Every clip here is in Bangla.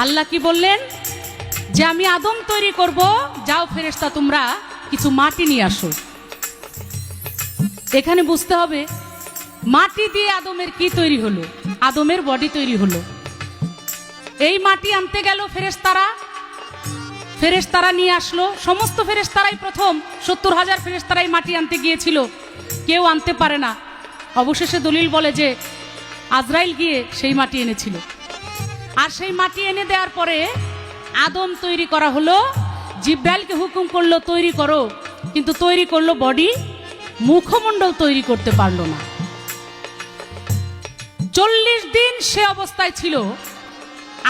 আল্লাহ কি বললেন যে আমি আদম তৈরি করব, যাও ফেরেশতা তোমরা কিছু মাটি নিয়ে আসো। এখানে বুঝতে হবে মাটি দিয়ে আদমের কি তৈরি হলো, আদমের বডি তৈরি হলো। এই মাটি আনতে গেল ফেরেশতারা নিয়ে আসলো। সমস্ত ফেরেশতারাই প্রথম 70,000 ফেরেশতারাই মাটি আনতে গিয়েছিল, কেউ আনতে পারে না। অবশেষে দলিল বলে যে আজরাইল গিয়ে সেই মাটি এনেছিল। আর সেই মাটি এনে দেওয়ার পরে আদম তৈরি করা হলো। জিব্রাইলকে হুকুম করলো তৈরি করো, কিন্তু তৈরি করলো বডি, মুখমণ্ডল তৈরি করতে পারলো না। 40 দিন সে অবস্থায় ছিল।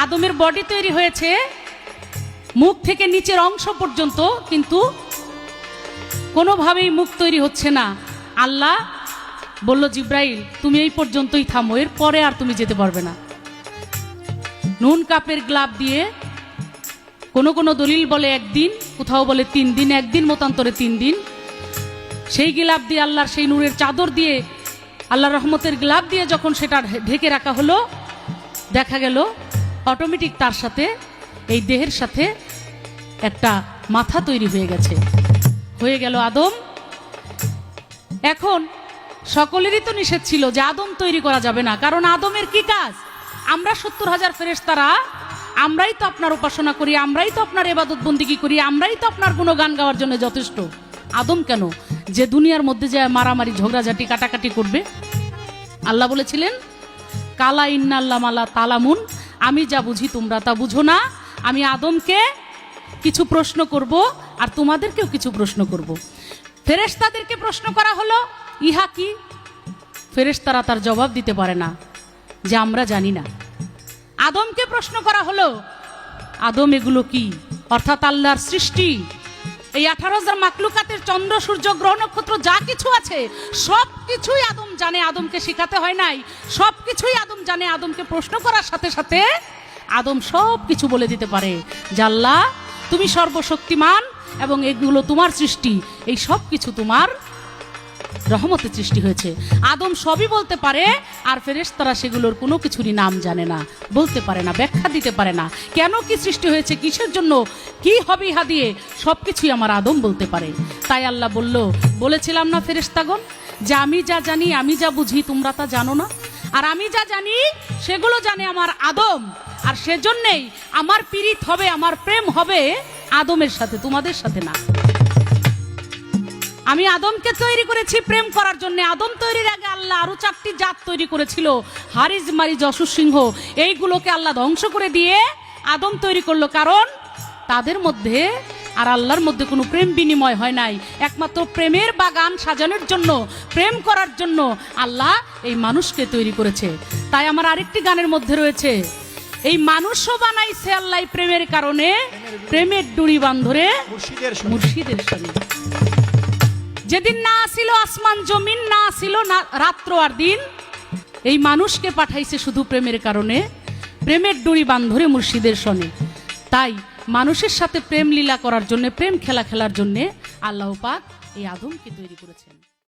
আদমের বডি তৈরি হয়েছে মুখ থেকে নিচের অংশ পর্যন্ত, কিন্তু কোনোভাবেই মুখ তৈরি হচ্ছে না। আল্লাহ বলল জিব্রাইল তুমি এই পর্যন্তই থামো, এর পরে আর তুমি যেতে পারবে না। নুন কাপের গ্লাভ দিয়ে, কোন কোন দলিল বলে একদিন, কোথাও বলে 3 দিন, একদিন মতান্তরে 3 দিন, সেই গ্লাভ দিয়ে আল্লাহর সেই নূরের চাদর দিয়ে, আল্লাহর রহমতের গ্লাভ দিয়ে যখন সেটা ঢেকে রাখা হলো, দেখা গেল অটোমেটিক তার সাথে এই দেহের সাথে একটা মাথা তৈরি হয়ে গেছে, হয়ে গেল আদম। এখন সকলেরই তো নিষেধ ছিল যে আদম তৈরি করা যাবে না, কারণ আদমের কি কাজ? আমরা 70,000 ফেরেশতারা আমরাই তো আপনার উপাসনা করি, আমরাই তো আপনার ইবাদত বন্দিগি করি, আমরাই তো আপনার গুণগান গাওয়ার জন্য যথেষ্ট। আদম কেন যে দুনিয়ার মধ্যে যায় মারামারি ঝগড়াঝাটি কাটাকাটি করবে? আল্লাহ বলেছিলেন কালা ইন্নাল্লাহ মালা তালামুন, আমি যা বুঝি তোমরা তা বুঝো না। আমি আদমকে কিছু প্রশ্ন করব আর তোমাদেরকেও কিছু প্রশ্ন করব। ফেরেশতাদেরকে প্রশ্ন করা হলো ইহা কি? ফেরেশতারা তার জবাব দিতে পারে না যে আমরা জানি না। আদমকে প্রশ্ন করা হলো আদম এগুলো কি? অর্থাৎ আল্লাহর সৃষ্টি, এই 18,000 মাকলুকাতের চন্দ্র সূর্য গ্রহ নক্ষত্র যা কিছু আছে সব কিছুই আদম জানে, আদমকে শেখাতে হয় নাই, সব কিছুই আদম জানে। আদমকে প্রশ্ন করার সাথে সাথে আদম সব কিছু বলে দিতে পারে যে আল্লাহ তুমি সর্বশক্তিমান এবং এগুলো তোমার সৃষ্টি, এই সব কিছু তোমার রহমতের সৃষ্টি হয়েছে। আদম সবই বলতে পারে, আর ফেরেশতারা সেগুলোর কোনো কিছুরই নাম জানে না, বলতে পারে না, ব্যাখ্যা দিতে পারে না। কেন কি সৃষ্টি হয়েছে, কিসের জন্য, কি হবে ইহা দিয়ে, সব কিছুই আমার আদম বলতে পারে। তাই আল্লাহ বলেছিলাম না ফেরেশতাগণ যে আমি যা জানি, আমি যা বুঝি তোমরা তা জানো না, আর আমি যা জানি সেগুলো জানে আমার আদম। আর সেজন্যেই আমার পীড়িত হবে, আমার প্রেম হবে আদমের সাথে, তোমাদের সাথে না। আমি আদমকে তৈরি করেছি প্রেম করার জন্য। আদম তৈরির আগে আল্লাহ আরো 4টি জাত তৈরি করেছিল, হারিজ মারিজ অসুর সিংহ, এইগুলোকে আল্লাহ ধ্বংস করে দিয়ে আদম তৈরি করলো, কারণ তাদের মধ্যে আর আল্লাহর মধ্যে কোনো প্রেম বিনিময় হয় নাই। একমাত্র প্রেমের বাগান সাজানোর জন্য, প্রেম করার জন্য আল্লাহ এই মানুষকে তৈরি করেছে। তাই আমার আরেকটি গানের মধ্যে রয়েছে এই মানুষও বানাইছে আল্লাহ প্রেমের কারণে, প্রেমের ডুরি বান্ধরে মুর্শিদের সঙ্গে। যেদিন না আসিল আসমান জমিন, না আসিল রাত্র আর দিন, এই মানুষকে পাঠাইছে শুধু প্রেমের কারণে, প্রেমের ডুরি বান্ধরে মুর্শিদের সনে। তাই মানুষের সাথে প্রেম লীলা করার জন্য, প্রেম খেলা খেলার জন্য আল্লাহ পাক এই আদমকে তৈরি করেছেন।